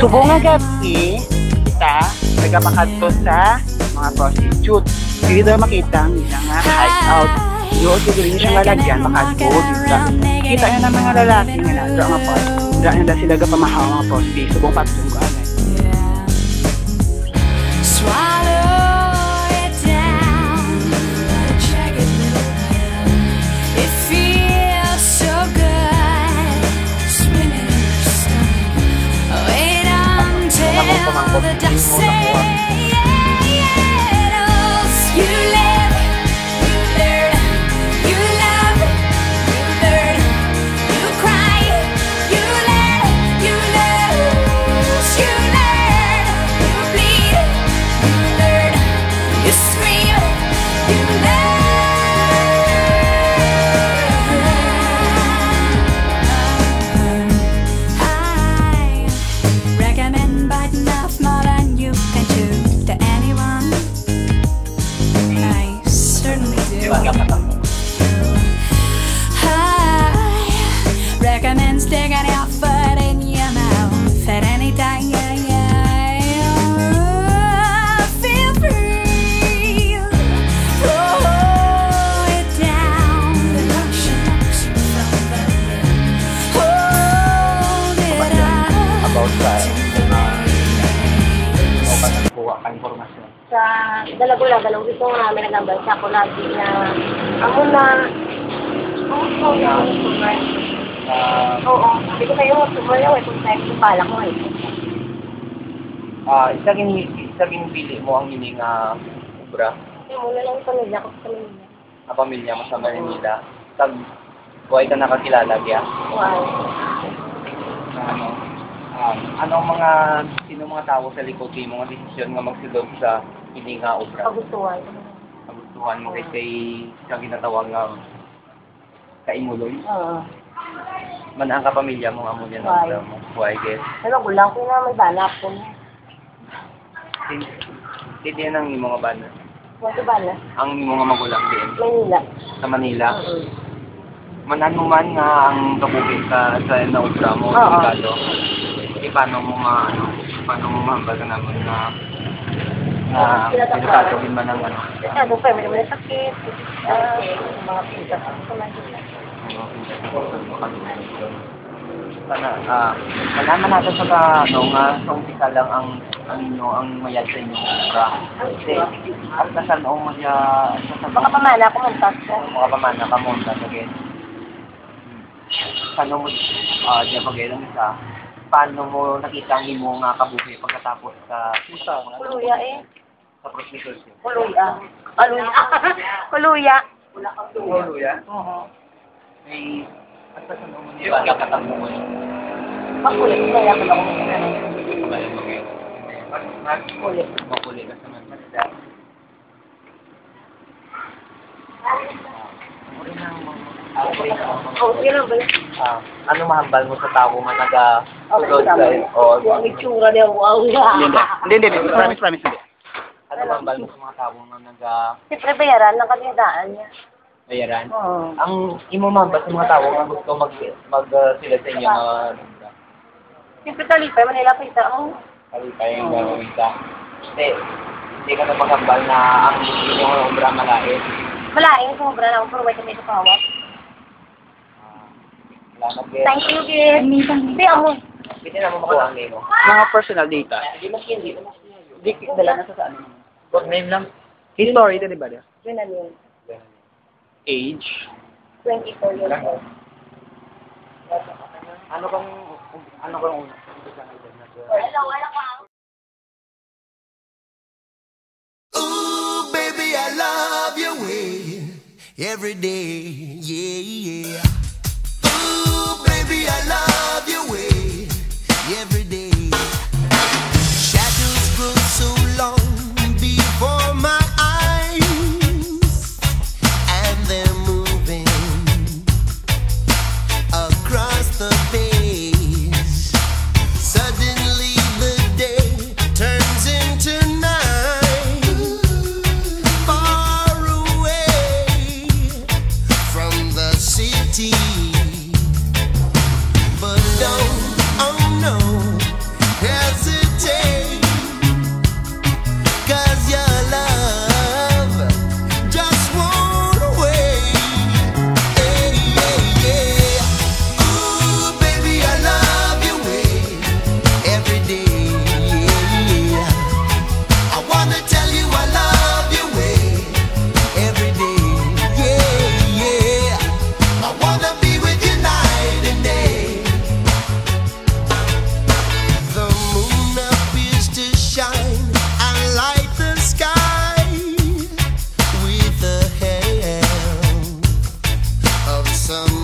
Subong nga gabi, kita, nagkapakadto sa mga prostitute. Dito makita ang ilang nga hide out. Doon siguro niya siyang lalagyan, makadto dito. Kita niya ng mga lalaki nga na, doon nga po. Doon na sila pamahaw mga prostitute. Subong pagtungguan. Recommend sticking your foot in your mouth at any time. Feel free. Roll it down. The lotion knocks you from the bed. Hold it up. About that, o ka nakuha ka informasyon? Sa dalago-lagalong dito nga, may nagambal siya ako lagi na ako na oo, hindi ko kayo sumulaw kung saan yung pala ko Isaging pili mo ang hining obra? Muna lang yung pamilya ko sa Manila. Ang pamilya mo sa Manila? Buhay ka nakakilala kaya? Wow. Sino mga tao sa likod yung mga desisyon nga magsilog sa hining obra? Kagustuhan. Kagustuhan mo kay sa ginatawag nga kaimuloy? Oo. Manang ka pamilya mo amo yan Why? mo. Why guys? Pero gulang ko na may banak ko na. Hindi yan ang imong mga bana. Wala banak? Ang imong mga magulang din. Manila. Sa Manila. Manan mo Mm-hmm. man nga ang kabukid sa naubra mo. Oo. Paano mo mahambal ka naman na pinatagawin man ng ano? Ano pa, may naman sakit. Mga pinta sa Manila. Malaman natin sa nga umpisa lang ang mayad sa inyong obra. Kasi at nasan o Mga pamana ko muntas ko. mga pamana ka muntas again. Paano mo paano mo nakita ang imo nga kabuhi pagkatapos sa Kuluya sa prostitution? Kuluya. Kuluya. Kuluya? Oo. May at sa mo niya pagkatapos mo. Makulit. Kaya ko lang Makulit ka sa Manila. Yun lang ba? Ano mahambal mo sa tao nga nag-tulog sa'yo? Yung itsura niya, wow. Hindi. Promise. Ano mahambal mo sa mga tao nga Siyempre bayaran lang kami daan niya. bayaran? Oo. Ang imo mahambal sa mga tao nga gusto sila sa inyo nga Siyempre talipay, Manila kita. kalipay yung gagawin ka. Hindi ka na maghambal na ang inyong obra malait. Malaing sumobra lang, pero wait kami sa kawat. Salamat din. Thank you, Gid. Hindi, amo. Hindi na mo makuha ang name mo. Mga personal data. Di dala na sa ano. What name lang? History, di ba? Yun na yun. Age. 24 years old. Ano kang una? Ooh, baby, I love your way every day, yeah. Ooh, baby, I love your way every day. Shadows grow so long before my eyes, and they're moving across the page. Suddenly the day turns into night, far away from the city. But don't, oh no, there's some